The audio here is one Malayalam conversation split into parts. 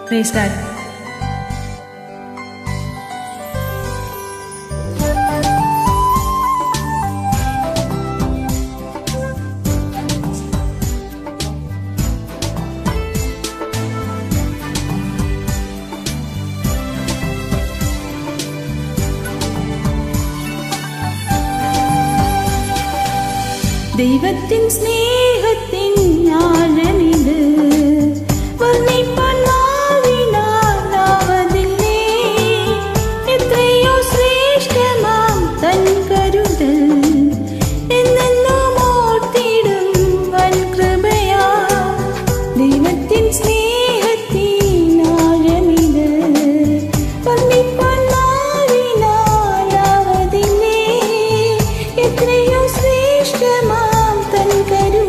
Praise God. ദൈവത്തിൻ സ്നേഹത്തിൻ ആഴമിത് വർണ്ണിപ്പാൻ നാവിനാലാവതില്ലേ. എത്രയോ ശ്രേഷ്ഠമാം തൻ കരുതൽ എന്നെന്നും ഓർത്തിടും വൻ കൃപയാ. ദൈവത്തിൻ സ്നേഹത്തിൻ ആഴമിത് വർണ്ണിപ്പാൻ നാവിനാലാവതില്ലേ. എത്രയോ ശ്രേഷ്ഠമാം തൻ കരുതൽ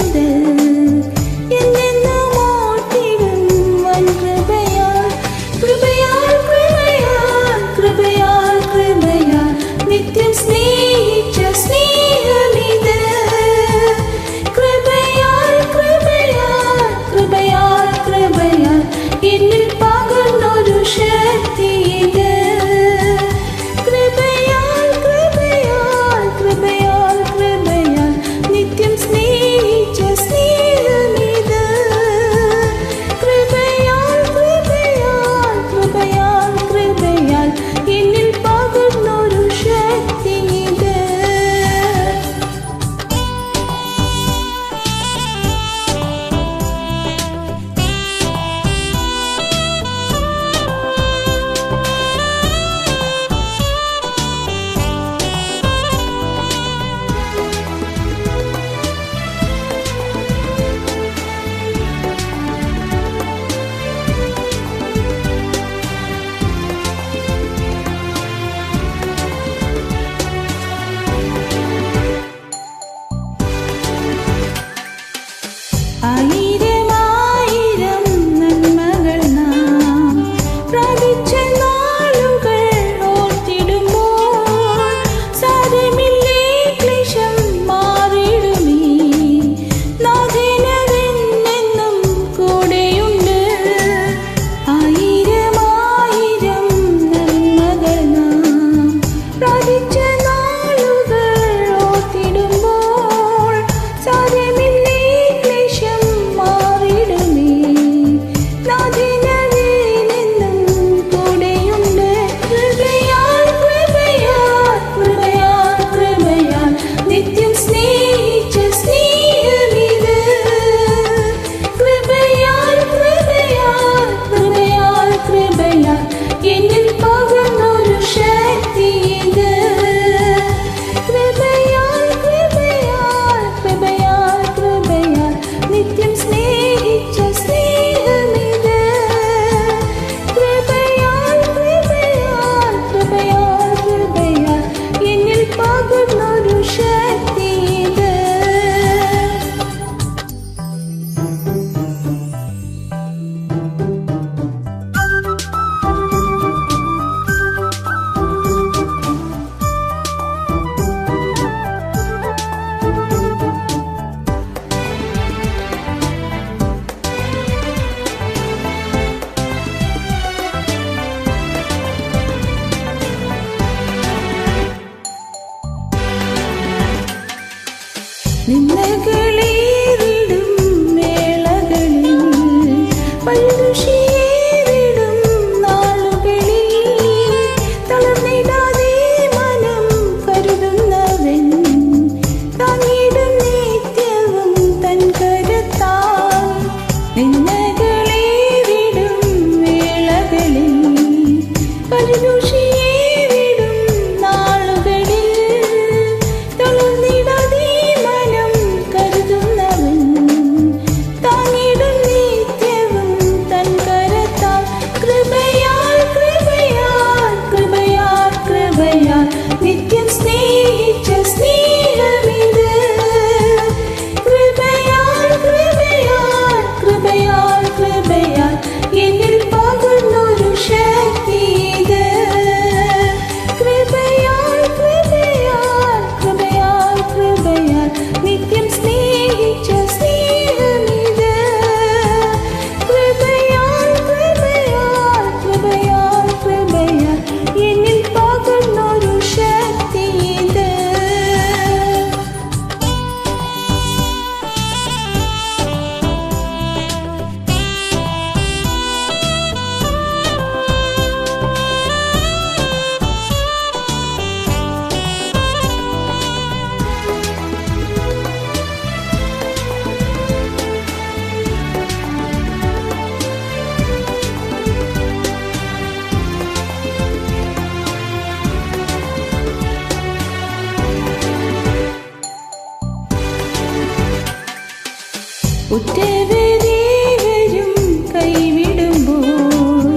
ഉറ്റവരേവരും കൈവിടുമ്പോൾ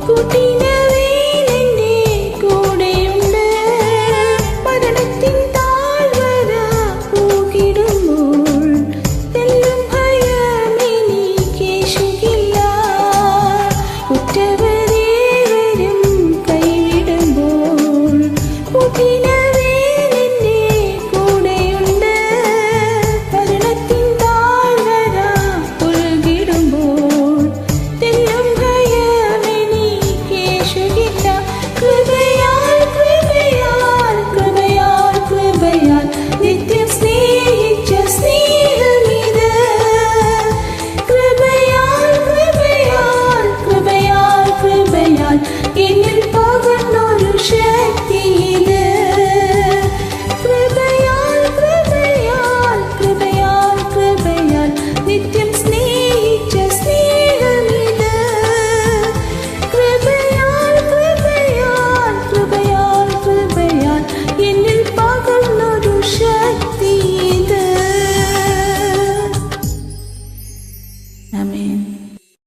കൂട്ടിനവൻ എൻ്റെ കൂടെയുണ്ട്. മരണത്തിൻ താഴ്വര പൂകിടുമ്പോൾ തെല്ലും ഭയമെനിക്കേശുകില്ല. ഉറ്റവരേവരും കൈവിടുമ്പോൾ കൂട്ടിനവൻ എൻ്റെ കൂടെയുണ്ട്. മരണത്തിൻ താഴ്വര പൂകിടുമ്പോൾ തെല്ലും ഭയമെനിക്കേശുകില്ല. കൃപയാൽ കൃപയാൽ കൃപയാൽ കൃപയാൽ നിത്യം സ്നേഹിച്ച സ്നേഹമിത്. കൃപയാൽ കൃപയാൽ കൃപയാൽ കൃപയാൽ എന്നിൽ പകർന്നൊരു ശക്തിയിത്. കൃപയാൽ കൃപയാൽ കൃപയാൽ കൃപയാൽ നിത്യം സ്നേഹിച്ച സ്നേഹമിത്. കൃപയാൽ കൃപയാൽ കൃപയാൽ കൃപയാൽ എന്നിൽ പകർന്നൊരു ശക്തിയിത്. ആമേൻ.